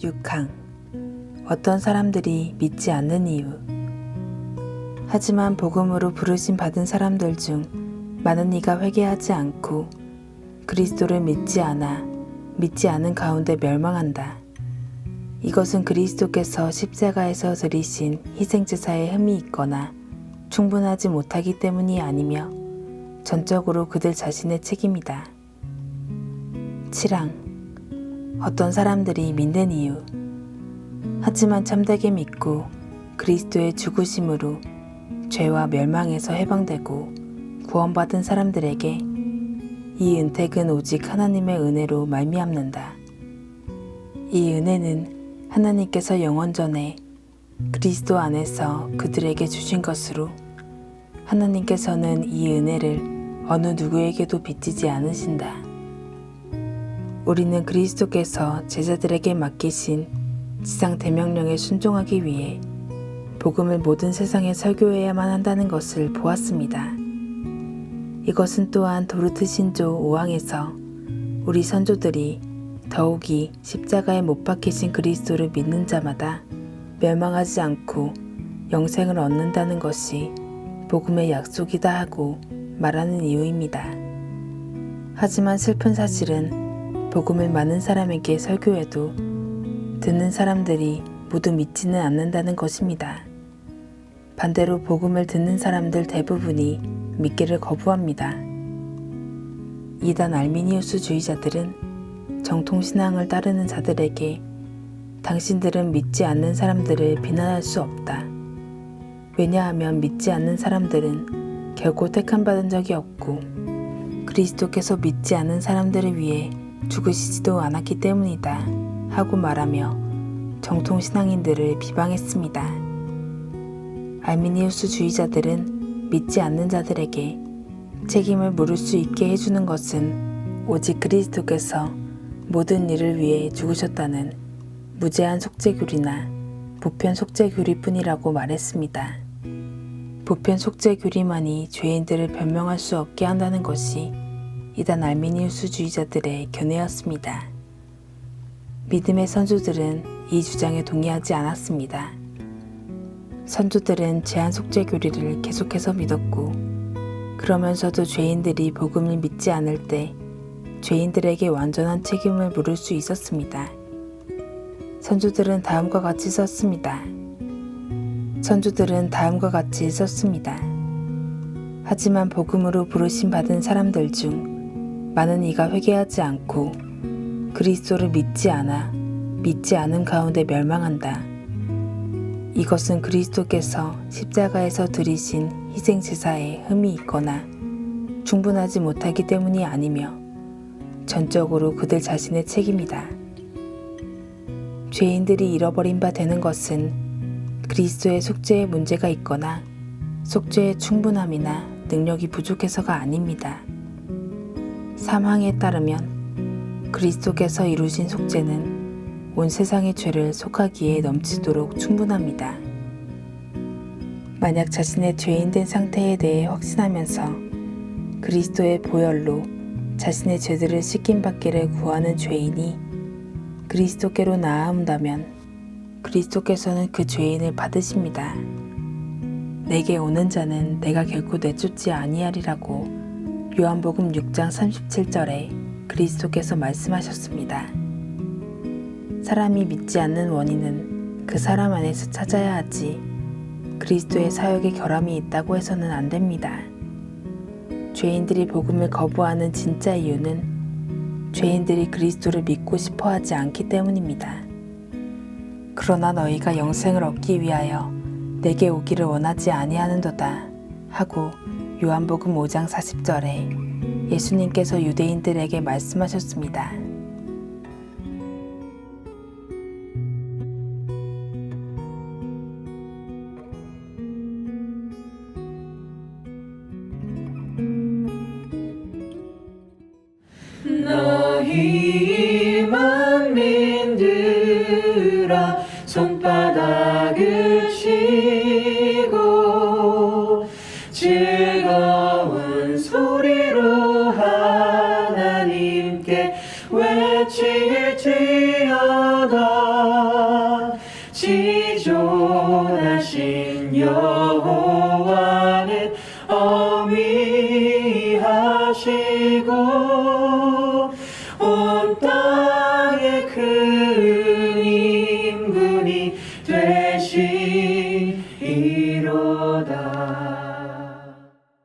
6항 어떤 사람들이 믿지 않는 이유. 하지만 복음으로 부르심 받은 사람들 중 많은 이가 회개하지 않고 그리스도를 믿지 않은 가운데 멸망한다. 이것은 그리스도께서 십자가에서 드리신 희생제사에 흠이 있거나 충분하지 못하기 때문이 아니며 전적으로 그들 자신의 책임이다. 7항 어떤 사람들이 믿는 이유. 하지만 참되게 믿고 그리스도의 죽으심으로 죄와 멸망에서 해방되고 구원받은 사람들에게 이 은택은 오직 하나님의 은혜로 말미암는다. 이 은혜는 하나님께서 영원 전에 그리스도 안에서 그들에게 주신 것으로 하나님께서는 이 은혜를 어느 누구에게도 빚지지 않으신다. 우리는 그리스도께서 제자들에게 맡기신 지상 대명령에 순종하기 위해 복음을 모든 세상에 설교해야만 한다는 것을 보았습니다. 이것은 또한 도르트 신조 5항에서 우리 선조들이 더욱이 십자가에 못 박히신 그리스도를 믿는 자마다 멸망하지 않고 영생을 얻는다는 것이 복음의 약속이다 하고 말하는 이유입니다. 하지만 슬픈 사실은 복음을 많은 사람에게 설교해도 듣는 사람들이 모두 믿지는 않는다는 것입니다. 반대로 복음을 듣는 사람들 대부분이 믿기를 거부합니다. 이단 알미니우스주의자들은 정통신앙을 따르는 자들에게 당신들은 믿지 않는 사람들을 비난할 수 없다. 왜냐하면 믿지 않는 사람들은 결코 택함받은 적이 없고 그리스도께서 믿지 않는 사람들을 위해 죽으시지도 않았기 때문이다 하고 말하며 정통신앙인들을 비방했습니다. 알미니우스주의자들은 믿지 않는 자들에게 책임을 물을 수 있게 해주는 것은 오직 그리스도께서 모든 일을 위해 죽으셨다는 무제한 속죄교리나 보편 속죄교리 뿐이라고 말했습니다. 보편 속죄교리만이 죄인들을 변명할 수 없게 한다는 것이 이단 알미니우스주의자들의 견해였습니다. 믿음의 선조들은 이 주장에 동의하지 않았습니다. 선조들은 제한 속죄 교리를 계속해서 믿었고 그러면서도 죄인들이 복음을 믿지 않을 때 죄인들에게 완전한 책임을 물을 수 있었습니다. 선조들은 다음과 같이 썼습니다. 하지만 복음으로 부르심 받은 사람들 중 많은 이가 회개하지 않고 그리스도를 믿지 않은 가운데 멸망한다. 이것은 그리스도께서 십자가에서 드리신 희생제사에 흠이 있거나 충분하지 못하기 때문이 아니며 전적으로 그들 자신의 책임이다. 죄인들이 잃어버린 바 되는 것은 그리스도의 속죄에 문제가 있거나 속죄의 충분함이나 능력이 부족해서가 아닙니다. 3항에 따르면 그리스도께서 이루신 속죄는 온 세상의 죄를 속하기에 넘치도록 충분합니다. 만약 자신의 죄인된 상태에 대해 확신하면서 그리스도의 보혈로 자신의 죄들을 씻김받기를 구하는 죄인이 그리스도께로 나아온다면 그리스도께서는 그 죄인을 받으십니다. 내게 오는 자는 내가 결코 내쫓지 아니하리라고 요한복음 6장 37절에 그리스도께서 말씀하셨습니다. 사람이 믿지 않는 원인은 그 사람 안에서 찾아야 하지 그리스도의 사역에 결함이 있다고 해서는 안 됩니다. 죄인들이 복음을 거부하는 진짜 이유는 죄인들이 그리스도를 믿고 싶어 하지 않기 때문입니다. 그러나 너희가 영생을 얻기 위하여 내게 오기를 원하지 아니하는도다 하고 요한복음 5장 40절에 예수님께서 유대인들에게 말씀하셨습니다. 들어 손바닥을 치고 즐거운 소리로 하나님께 외칠지어다. 지존하신 여호와는 어미하시고 온 땅